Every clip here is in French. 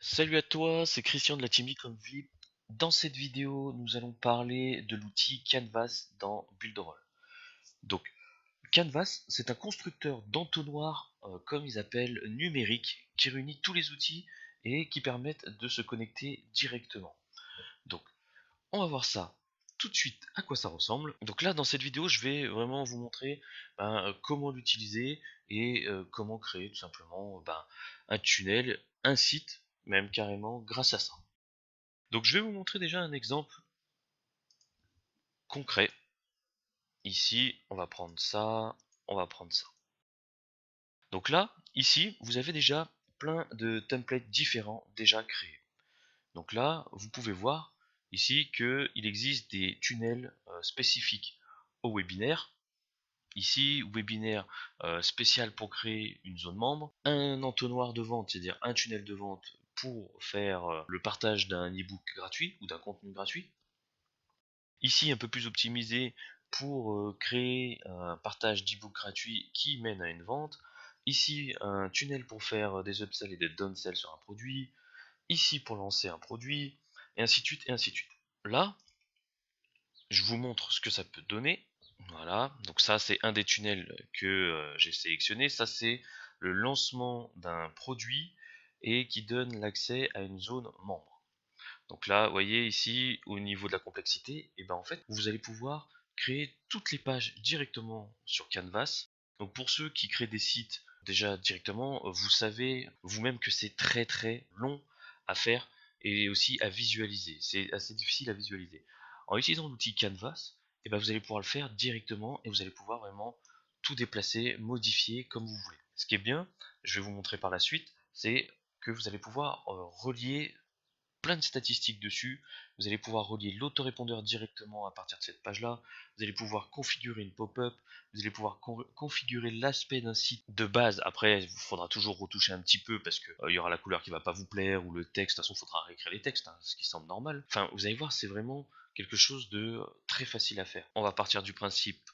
Salut à toi, c'est Christian de la team Ecom VIP. Dans cette vidéo, nous allons parler de l'outil Canvas dans Builderall. Donc, Canvas, c'est un constructeur d'entonnoirs, comme ils appellent numériques, qui réunit tous les outils et qui permettent de se connecter directement. Donc, on va voir ça tout de suite à quoi ça ressemble. Donc là, dans cette vidéo, je vais vraiment vous montrer comment l'utiliser et comment créer tout simplement un tunnel, un site, même carrément grâce à ça. Donc je vais vous montrer déjà un exemple concret. Ici, on va prendre ça, on va prendre ça. Donc là, ici, vous avez déjà plein de templates différents déjà créés. Donc là, vous pouvez voir ici qu'il existe des tunnels spécifiques au webinaire. Ici, webinaire spécial pour créer une zone membre, un entonnoir de vente, c'est-à-dire un tunnel de vente pour faire le partage d'un e-book gratuit ou d'un contenu gratuit. Ici, un peu plus optimisé pour créer un partage d'e-book gratuit qui mène à une vente. Ici, un tunnel pour faire des upsells et des downsells sur un produit. Ici, pour lancer un produit, et ainsi de suite, et ainsi de suite. Là, je vous montre ce que ça peut donner. Voilà, donc ça c'est un des tunnels que j'ai sélectionné. Ça c'est le lancement d'un produit et qui donne l'accès à une zone membre. Donc là, vous voyez ici, au niveau de la complexité, et ben en fait, vous allez pouvoir créer toutes les pages directement sur Canvas. Donc pour ceux qui créent des sites déjà directement, vous savez vous-même que c'est très long à faire et aussi à visualiser. C'est assez difficile à visualiser. En utilisant l'outil Canvas, et ben vous allez pouvoir le faire directement et vous allez pouvoir vraiment tout déplacer, modifier comme vous voulez. Ce qui est bien, je vais vous montrer par la suite, c'est que vous allez pouvoir relier plein de statistiques dessus. Vous allez pouvoir relier l'autorépondeur directement à partir de cette page-là. Vous allez pouvoir configurer une pop-up. Vous allez pouvoir configurer l'aspect d'un site de base. Après, il faudra toujours retoucher un petit peu parce que il y aura la couleur qui va pas vous plaire ou le texte. De toute façon, il faudra réécrire les textes, hein, ce qui semble normal. Enfin, vous allez voir, c'est vraiment quelque chose de très facile à faire. On va partir du principe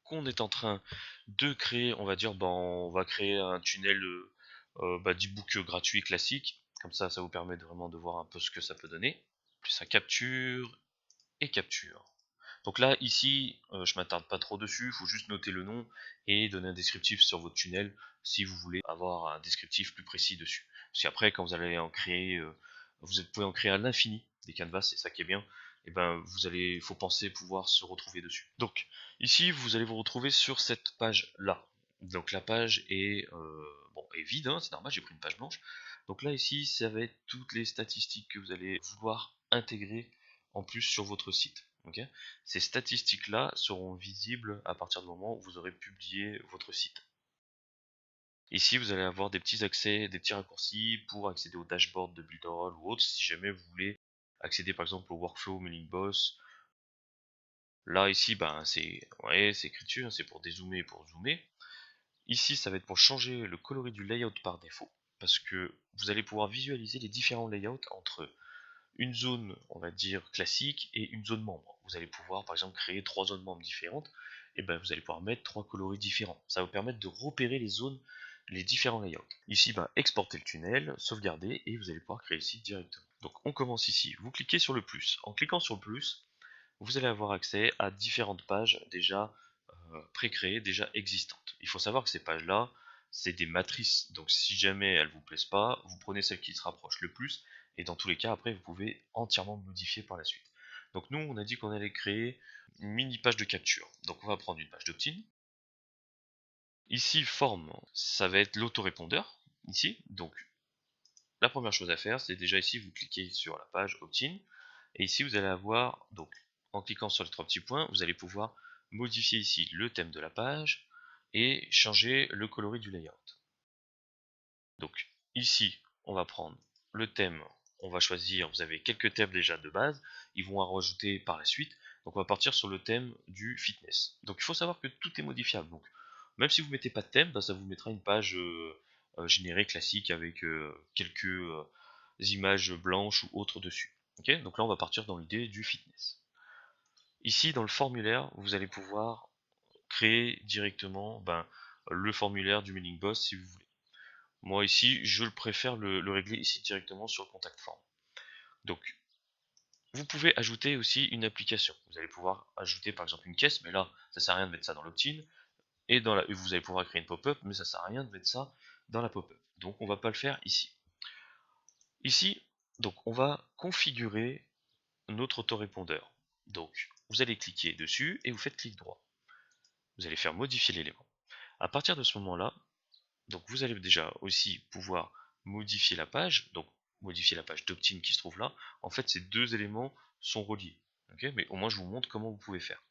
qu'on est en train de créer, on va dire, on va créer un tunnel d'e-book gratuit classique. Comme ça vous permet vraiment de voir un peu ce que ça peut donner. Puis ça capture et capture. Donc là, ici, je m'attarde pas trop dessus, il faut juste noter le nom et donner un descriptif sur votre tunnel si vous voulez avoir un descriptif plus précis dessus. Parce qu'après, quand vous allez en créer, vous pouvez en créer à l'infini des canvas, c'est ça qui est bien. Et ben, il faut penser pouvoir se retrouver dessus. Donc, ici, vous allez vous retrouver sur cette page-là. Donc la page est vide, hein, c'est normal, j'ai pris une page blanche. Donc là, ici, ça va être toutes les statistiques que vous allez vouloir intégrer en plus sur votre site. Okay, ces statistiques-là seront visibles à partir du moment où vous aurez publié votre site. Ici, vous allez avoir des petits accès, des petits raccourcis pour accéder au dashboard de Builderall ou autre, si jamais vous voulez accéder par exemple au workflow Mailing Boss. Là, ici, c'est écriture, c'est pour dézoomer et pour zoomer. Ici, ça va être pour changer le coloris du layout par défaut, parce que vous allez pouvoir visualiser les différents layouts entre une zone, on va dire, classique et une zone membre. Vous allez pouvoir, par exemple, créer 3 zones membres différentes, et ben vous allez pouvoir mettre 3 coloris différents. Ça va vous permettre de repérer les zones, les différents layouts. Ici, exporter le tunnel, sauvegarder, et vous allez pouvoir créer le site directement. Donc on commence ici, vous cliquez sur le plus. En cliquant sur le plus, vous allez avoir accès à différentes pages déjà pré-créées, déjà existantes. Il faut savoir que ces pages-là, c'est des matrices, donc si jamais elles vous plaisent pas, vous prenez celle qui se rapproche le plus, et dans tous les cas, après, vous pouvez entièrement modifier par la suite. Donc nous, on a dit qu'on allait créer une mini page de capture. Donc on va prendre une page d'opt-in. Ici, forme, ça va être l'autorépondeur, ici. Donc la première chose à faire, c'est déjà ici, vous cliquez sur la page opt-in, et ici, vous allez avoir, donc en cliquant sur les 3 petits points, vous allez pouvoir modifier ici le thème de la page et changer le coloris du layout. Donc ici, on va prendre le thème, on va choisir, vous avez quelques thèmes déjà de base, ils vont en rajouter par la suite. Donc on va partir sur le thème du fitness. Donc il faut savoir que tout est modifiable. Donc même si vous mettez pas de thème, ça vous mettra une page générée classique avec quelques images blanches ou autres dessus. Ok, donc là on va partir dans l'idée du fitness. Ici dans le formulaire, vous allez pouvoir créer directement le formulaire du mailing boss si vous voulez. Moi ici, je le préfère le régler ici directement sur le contact form. Donc, vous pouvez ajouter aussi une application. Vous allez pouvoir ajouter par exemple une caisse, mais là, ça sert à rien de mettre ça dans l'opt-in. Et vous allez pouvoir créer une pop-up, mais ça sert à rien de mettre ça dans la pop-up. Donc, on va pas le faire ici. Ici, donc, on va configurer notre autorépondeur. Donc, vous allez cliquer dessus et vous faites clic droit. Vous allez faire modifier l'élément. À partir de ce moment-là, donc vous allez déjà aussi pouvoir modifier la page, donc modifier la page d'opt-in qui se trouve là. En fait, ces deux éléments sont reliés. Okay, mais au moins, je vous montre comment vous pouvez faire.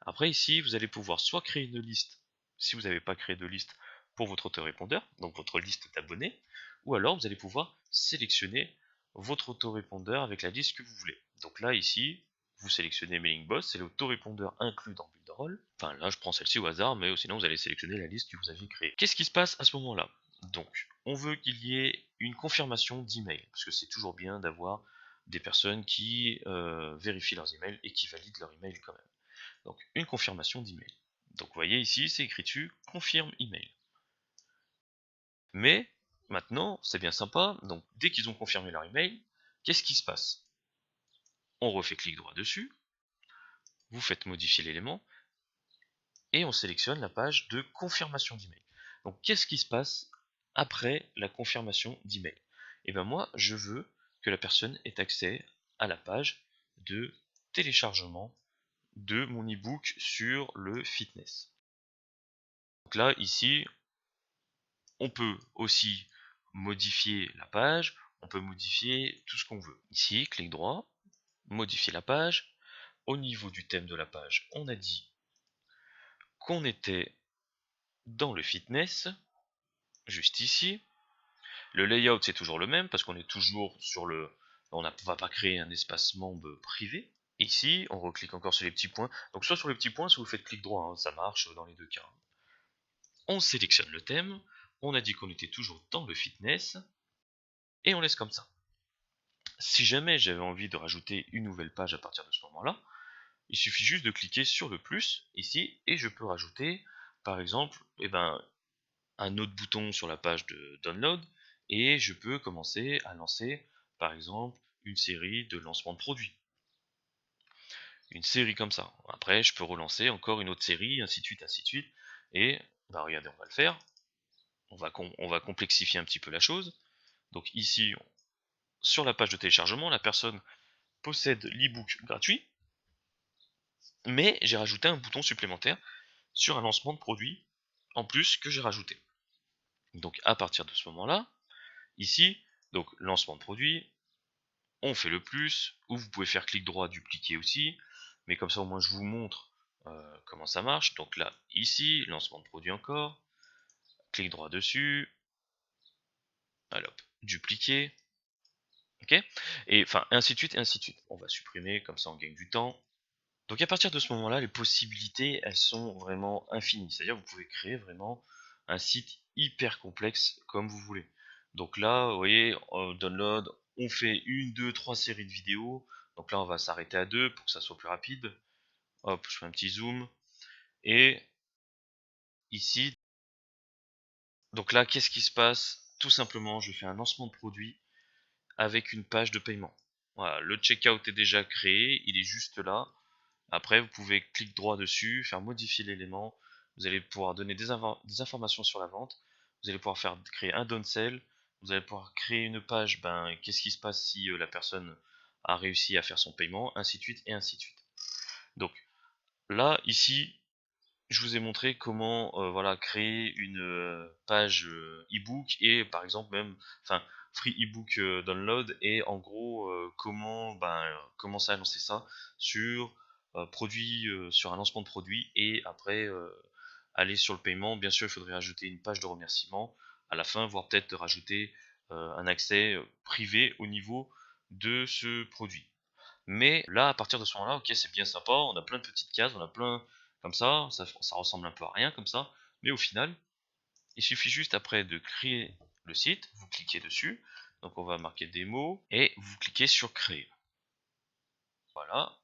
Après, ici, vous allez pouvoir soit créer une liste, si vous n'avez pas créé de liste pour votre autorépondeur, donc votre liste d'abonnés, ou alors vous allez pouvoir sélectionner votre autorépondeur avec la liste que vous voulez. Donc là, ici, vous sélectionnez Mailing Boss, c'est l'autorépondeur inclus dans Builderall. Enfin là, je prends celle-ci au hasard, mais sinon vous allez sélectionner la liste que vous aviez créée. Qu'est-ce qui se passe à ce moment-là? Donc, on veut qu'il y ait une confirmation d'email, parce que c'est toujours bien d'avoir des personnes qui vérifient leurs emails et qui valident leur email quand même. Donc une confirmation d'email. Donc vous voyez ici, c'est écrit dessus confirme email. Mais maintenant, c'est bien sympa, donc dès qu'ils ont confirmé leur email, qu'est-ce qui se passe? On refait clic droit dessus, vous faites modifier l'élément, et on sélectionne la page de confirmation d'email. Donc qu'est-ce qui se passe après la confirmation d'email? Et bien moi, je veux que la personne ait accès à la page de téléchargement de mon ebook sur le fitness. Donc là, ici, on peut aussi modifier la page, on peut modifier tout ce qu'on veut. Ici, clic droit, modifier la page. Au niveau du thème de la page, on a dit qu'on était dans le fitness, juste ici. Le layout, c'est toujours le même, parce qu'on est toujours sur le... On ne va pas créer un espace membre privé. Ici, on reclique encore sur les petits points. Donc soit sur les petits points, soit vous faites clic droit, hein, ça marche dans les deux cas. On sélectionne le thème, on a dit qu'on était toujours dans le fitness, et on laisse comme ça. Si jamais j'avais envie de rajouter une nouvelle page à partir de ce moment-là, il suffit juste de cliquer sur le plus ici et je peux rajouter par exemple un autre bouton sur la page de download et je peux commencer à lancer par exemple une série de lancements de produits. Une série comme ça. Après je peux relancer encore une autre série, ainsi de suite, ainsi de suite. Et regardez, on va le faire. On va complexifier un petit peu la chose. Donc ici, sur la page de téléchargement, la personne possède l'ebook gratuit, mais j'ai rajouté un bouton supplémentaire sur un lancement de produit en plus que j'ai rajouté. Donc à partir de ce moment-là, ici, donc lancement de produit, on fait le plus, ou vous pouvez faire clic droit, dupliquer aussi, mais comme ça au moins je vous montre comment ça marche. Donc là, ici, lancement de produit encore, clic droit dessus, alors dupliquer, ok, et enfin ainsi de suite et ainsi de suite. On va supprimer, comme ça on gagne du temps. Donc à partir de ce moment-là, les possibilités, elles sont vraiment infinies. C'est-à-dire que vous pouvez créer vraiment un site hyper complexe comme vous voulez. Donc là, vous voyez, download, on fait une, deux, trois séries de vidéos. Donc là, on va s'arrêter à deux pour que ça soit plus rapide. Hop, je fais un petit zoom. Et ici, donc là, qu'est-ce qui se passe? Tout simplement, je fais un lancement de produit avec une page de paiement. Voilà, le checkout est déjà créé, il est juste là. Après, vous pouvez cliquer droit dessus, faire modifier l'élément. Vous allez pouvoir donner des informations sur la vente. Vous allez pouvoir créer un downsell. Vous allez pouvoir créer une page. Qu'est-ce qui se passe si la personne a réussi à faire son paiement, ainsi de suite et ainsi de suite. Donc là, ici, je vous ai montré comment voilà, créer une page ebook et par exemple même, enfin, free ebook download et en gros comment commencer à lancer ça sur sur un lancement de produit et après aller sur le paiement. Bien sûr, il faudrait ajouter une page de remerciement à la fin, voire peut-être rajouter un accès privé au niveau de ce produit. Mais là, à partir de ce moment-là, ok, c'est bien sympa, on a plein de petites cases, on a plein comme ça ressemble un peu à rien comme ça, mais au final, il suffit juste après de créer le site, vous cliquez dessus, donc on va marquer démo, et vous cliquez sur créer. Voilà,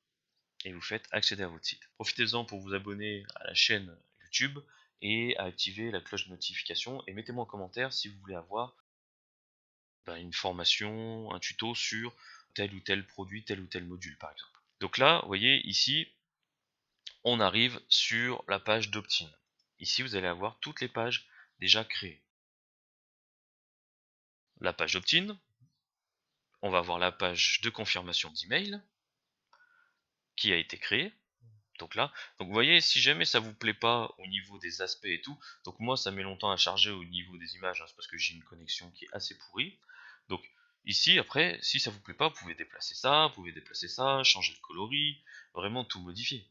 et vous faites accéder à votre site. Profitez-en pour vous abonner à la chaîne YouTube, et à activer la cloche de notification. Et mettez-moi en commentaire si vous voulez avoir une formation, un tuto sur tel ou tel produit, tel ou tel module par exemple. Donc là, vous voyez ici, on arrive sur la page d'opt-in. Ici, vous allez avoir toutes les pages déjà créées. La page d'opt-in, on va avoir la page de confirmation d'email qui a été créée. Donc là, donc vous voyez, si jamais ça vous plaît pas au niveau des aspects et tout, donc moi ça met longtemps à charger au niveau des images, hein, c'est parce que j'ai une connexion qui est assez pourrie. Donc ici, après, si ça vous plaît pas, vous pouvez déplacer ça, changer le coloris, vraiment tout modifier.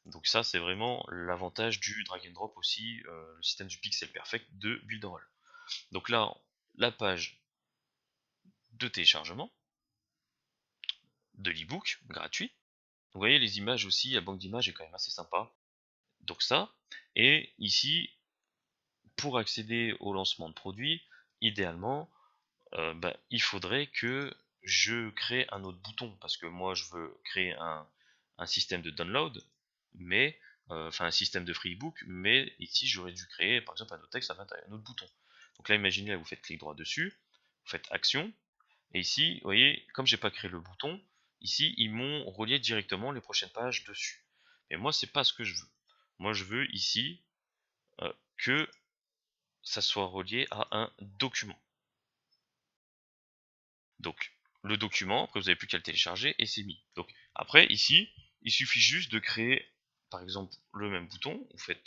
Donc ça, c'est vraiment l'avantage du drag and drop aussi, le système du pixel perfect de Builderall. Donc là, la page de téléchargement de l'ebook gratuit. Vous voyez, les images aussi, la banque d'images est quand même assez sympa. Donc ça, et ici, pour accéder au lancement de produit, idéalement, il faudrait que je crée un autre bouton, parce que moi je veux créer un système de download, mais enfin un système de free ebook, mais ici j'aurais dû créer par exemple un autre texte avec un autre bouton. Donc là, imaginez, là, vous faites clic droit dessus, vous faites action, et ici, vous voyez, comme j'ai pas créé le bouton, ici ils m'ont relié directement les prochaines pages dessus. Mais moi, c'est pas ce que je veux. Moi, je veux ici que ça soit relié à un document. Donc, le document, après vous n'avez plus qu'à le télécharger et c'est mis. Donc, après, ici, il suffit juste de créer, par exemple, le même bouton. Vous faites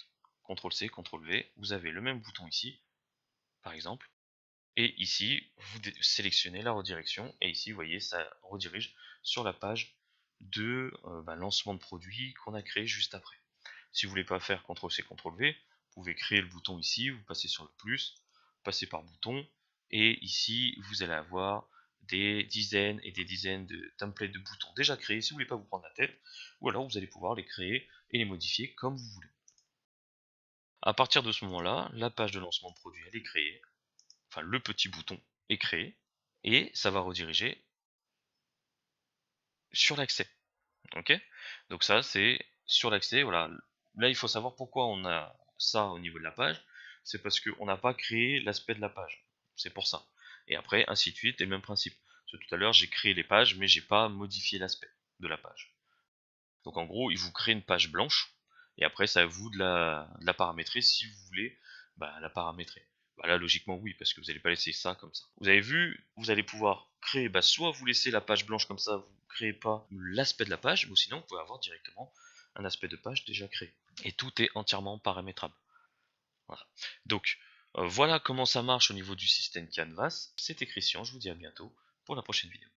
CTRL-C, CTRL-V, vous avez le même bouton ici, par exemple. Et ici, vous sélectionnez la redirection et ici, vous voyez, ça redirige sur la page de lancement de produit qu'on a créé juste après. Si vous voulez pas faire CTRL-C, CTRL-V, vous pouvez créer le bouton ici, vous passez sur le plus, passez par bouton, et ici, vous allez avoir des dizaines et des dizaines de templates de boutons déjà créés si vous voulez pas vous prendre la tête, ou alors vous allez pouvoir les créer et les modifier comme vous voulez. À partir de ce moment-là, la page de lancement de produit elle est créée, enfin le petit bouton est créé, et ça va rediriger sur l'accès. Ok, donc ça c'est sur l'accès. Voilà, là il faut savoir pourquoi on a ça au niveau de la page, c'est parce qu'on n'a pas créé l'aspect de la page, c'est pour ça. Et après ainsi de suite, et le même principe. Parce que tout à l'heure j'ai créé les pages, mais j'ai pas modifié l'aspect de la page. Donc en gros, il vous crée une page blanche, et après c'est à vous de la paramétrer si vous voulez la paramétrer. Là logiquement oui, parce que vous n'allez pas laisser ça comme ça. Vous avez vu, vous allez pouvoir créer, soit vous laissez la page blanche comme ça, vous ne créez pas l'aspect de la page, ou sinon vous pouvez avoir directement un aspect de page déjà créé. Et tout est entièrement paramétrable. Voilà. Donc voilà comment ça marche au niveau du système Canvas. C'était Christian, je vous dis à bientôt pour la prochaine vidéo.